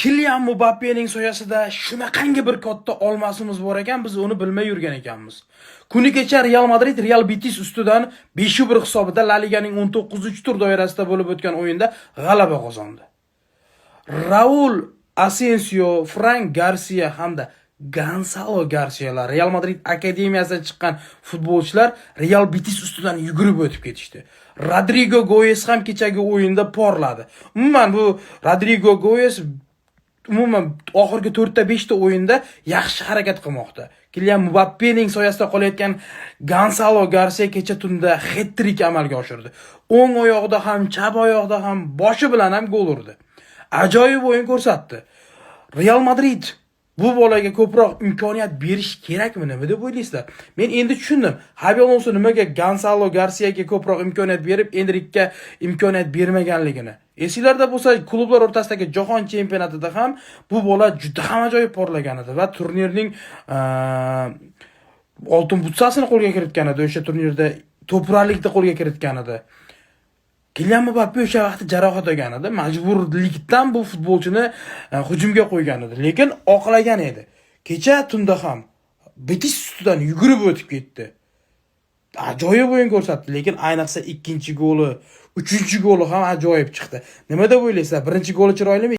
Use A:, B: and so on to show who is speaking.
A: Kylian Mbappening soyasida shunaqangi bir katta olmasimiz bor ekan, biz uni bilmay yurgan ekanmiz. Kuni kecha Real Madrid Real Betis ustidan 5-1 hisobida La Liganing 19-tur doirasida bo'lib o'tgan o'yinda g'alaba qozondi. Raul Asensio, Fran Garcia hamda Gonzalo Garcialar, Real Madrid akademiyasidan chiqqan futbolchilar Real Betis ustidan yugurib o'tib ketishdi. Rodrigo Goes ham kechagi o'yinda porladi. Umuman bu Rodrigo Goes oxirgi 4-5 ta o'yinda yaxshi harakat qilmoqda. Kylian Mbappening soyasida qolayotgan Gonzalo Garcia kecha tunda hat-trick amalga oshirdi. O'ng oyog'ida ham, chap oyog'ida ham, boshi bilan ham gol urdi. Ajoyib o'yin ko'rsatdi. Real Madrid bu bolaga ko'proq imkoniyat berish kerakmi, nima deb o'ylaysizlar? Men endi tushundim. Xabi Alonso nimaga Gonzalo Garciaga ko'proq imkoniyat berib, Enrikka imkoniyat bermaganligini. Esinglarda bo'lsa, klublar o'rtasidagi jahon chempionatida ham bu bola juda ham ajoyib porlagan edi va turnirning oltin butsasini qo'lga kiritgan edi. O'sha turnirda to'purarlikda qo'lga kiritgan edi. Kylian Mbappe o'sha vaqtda jarohat olgan edi. Majburlikdan bu futbolchini hujumga qo'ygan edi, lekin oqlagan edi. Kecha tunda ham Betis ustidan yugurib o'tib ketdi. Ajoyib o'yin ko'rsatdi, lekin ayniqsa ikkinchi goli, uchinchi goli ham ajoyib chiqdi. Nima deb o'ylaysizlar? Birinchi goli chiroylimi?